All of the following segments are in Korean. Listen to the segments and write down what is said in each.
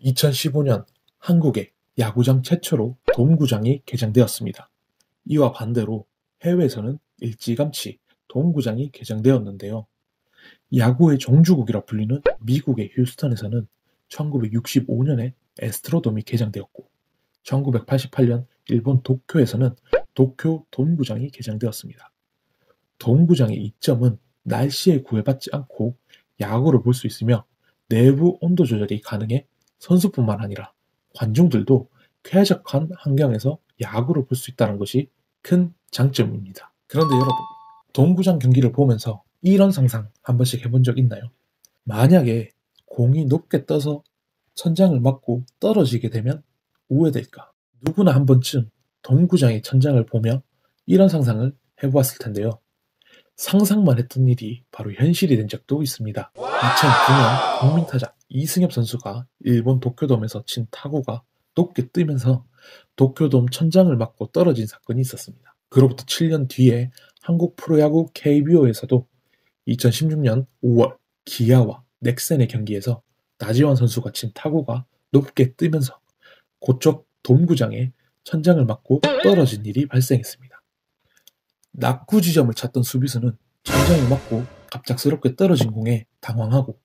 2015년 한국의 야구장 최초로 돔구장이 개장되었습니다. 이와 반대로 해외에서는 일찌감치 돔구장이 개장되었는데요. 야구의 종주국이라 불리는 미국의 휴스턴에서는 1965년에 애스트로돔이 개장되었고 1988년 일본 도쿄에서는 도쿄 돔구장이 개장되었습니다. 돔구장의 이점은 날씨에 구애받지 않고 야구를 볼 수 있으며 내부 온도 조절이 가능해 선수뿐만 아니라 관중들도 쾌적한 환경에서 야구를 볼 수 있다는 것이 큰 장점입니다. 그런데 여러분, 돔구장 경기를 보면서 이런 상상 한 번씩 해본 적 있나요? 만약에 공이 높게 떠서 천장을 맞고 떨어지게 되면 우회될까? 누구나 한 번쯤 돔구장의 천장을 보며 이런 상상을 해보았을 텐데요. 상상만 했던 일이 바로 현실이 된 적도 있습니다. 2009년 국민타자 이승엽 선수가 일본 도쿄돔에서 친 타구가 높게 뜨면서 도쿄돔 천장을 맞고 떨어진 사건이 있었습니다. 그로부터 7년 뒤에 한국 프로야구 KBO에서도 2016년 5월 기아와 넥센의 경기에서 나지완 선수가 친 타구가 높게 뜨면서 그쪽 돔구장에 천장을 맞고 떨어진 일이 발생했습니다. 낙구 지점을 찾던 수비수는 천장에 맞고 갑작스럽게 떨어진 공에 당황하고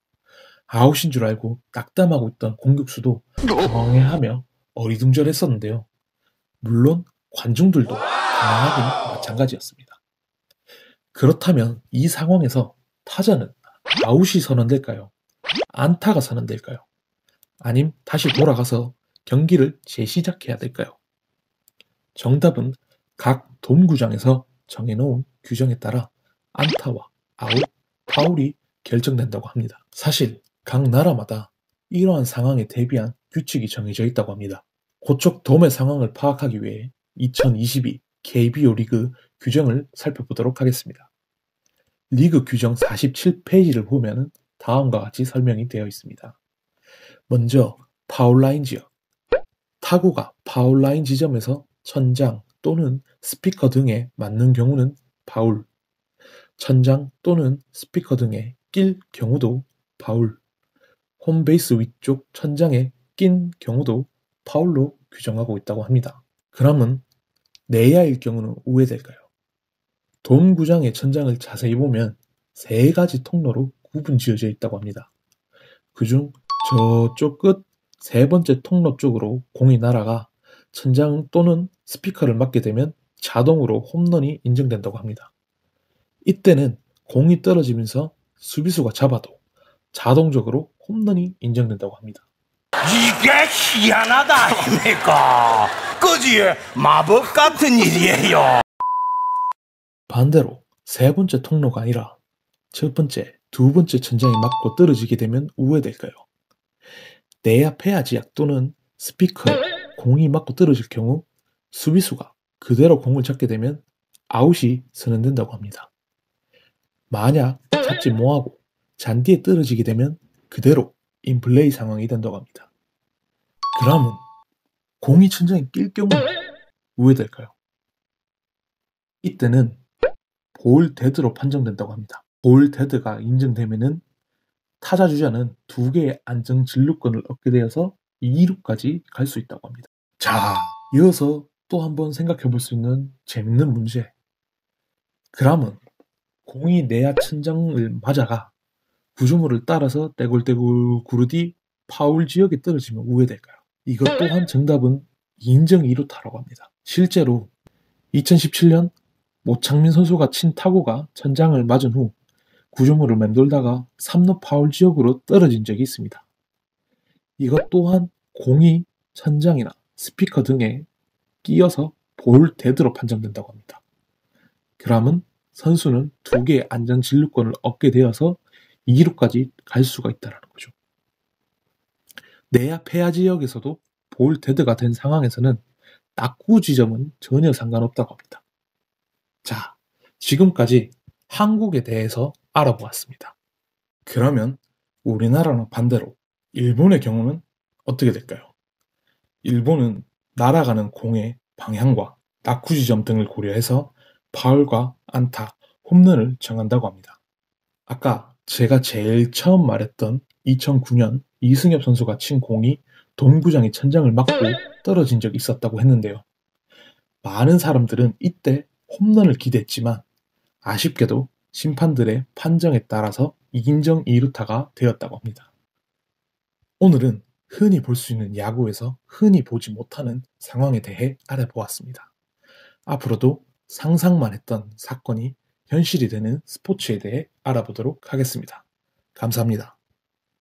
아웃인 줄 알고 낙담하고 있던 공격수도 당황해하며 어리둥절했었는데요. 물론 관중들도 당황하긴 마찬가지였습니다. 그렇다면 이 상황에서 타자는 아웃이 선언될까요? 안타가 선언될까요? 아님 다시 돌아가서 경기를 재시작해야 될까요? 정답은 각 돔구장에서 정해놓은 규정에 따라 안타와 아웃, 파울이 결정된다고 합니다. 사실 각 나라마다 이러한 상황에 대비한 규칙이 정해져 있다고 합니다. 그쪽 돔의 상황을 파악하기 위해 2022 KBO 리그 규정을 살펴보도록 하겠습니다. 리그 규정 47페이지를 보면 다음과 같이 설명이 되어 있습니다. 먼저 파울라인 지역. 타구가 파울라인 지점에서 천장 또는 스피커 등에 맞는 경우는 파울, 천장 또는 스피커 등에 낄 경우도 파울, 홈베이스 위쪽 천장에 낀 경우도 파울로 규정하고 있다고 합니다. 그러면 내야일 경우는 우회될까요? 돔구장의 천장을 자세히 보면 세 가지 통로로 구분 지어져 있다고 합니다. 그중 저쪽 끝 세 번째 통로 쪽으로 공이 날아가 천장 또는 스피커를 맞게 되면 자동으로 홈런이 인정된다고 합니다. 이때는 공이 떨어지면서 수비수가 잡아도 자동적으로 홈런이 인정된다고 합니다. 이게 희한하다 아닙니까? 그지? 마법 같은 일이에요. 반대로 세 번째 통로가 아니라 첫 번째, 두 번째 천장에 맞고 떨어지게 되면 우회될까요? 내야 폐하 지역 또는 스피커에 공이 맞고 떨어질 경우 수비수가 그대로 공을 잡게 되면 아웃이 선언된다고 합니다. 만약 잡지 못하고 잔디에 떨어지게 되면 그대로 인플레이 상황이 된다고 합니다. 그러면 공이 천장에 낄 경우 우회될까요? 이때는 볼 데드로 판정된다고 합니다. 볼 데드가 인정되면은 타자 주자는 2개의 안정 진루권을 얻게 되어서 2루까지 갈 수 있다고 합니다. 자, 이어서 또 한번 생각해 볼 수 있는 재밌는 문제. 그러면 공이 내야 천장을 맞아가 구조물을 따라서 떼굴떼굴 구르디 파울 지역에 떨어지면 우회될까요? 이것 또한 정답은 인정 2루타라고 합니다. 실제로 2017년 모창민 선수가 친 타구가 천장을 맞은 후 구조물을 맴돌다가 3루 파울 지역으로 떨어진 적이 있습니다. 이것 또한 공이 천장이나 스피커 등에 끼어서 볼 데드로 판정된다고 합니다. 그러면 선수는 2개의 안전 진루권을 얻게 되어서 2루까지 갈 수가 있다는 거죠. 내야 폐하 지역에서도 볼 데드가 된 상황에서는 낙구 지점은 전혀 상관없다고 합니다. 자, 지금까지 한국에 대해서 알아보았습니다. 그러면 우리나라는 반대로 일본의 경우는 어떻게 될까요? 일본은 날아가는 공의 방향과 낙구 지점 등을 고려해서 파울과 안타, 홈런을 정한다고 합니다. 아까 제가 제일 처음 말했던 2009년 이승엽 선수가 친 공이 동구장이 천장을 맞고 떨어진 적이 있었다고 했는데요. 많은 사람들은 이때 홈런을 기대했지만 아쉽게도 심판들의 판정에 따라서 이긴정 2루타가 되었다고 합니다. 오늘은 흔히 볼 수 있는 야구에서 흔히 보지 못하는 상황에 대해 알아보았습니다. 앞으로도 상상만 했던 사건이 현실이 되는 스포츠에 대해 알아보도록 하겠습니다. 감사합니다.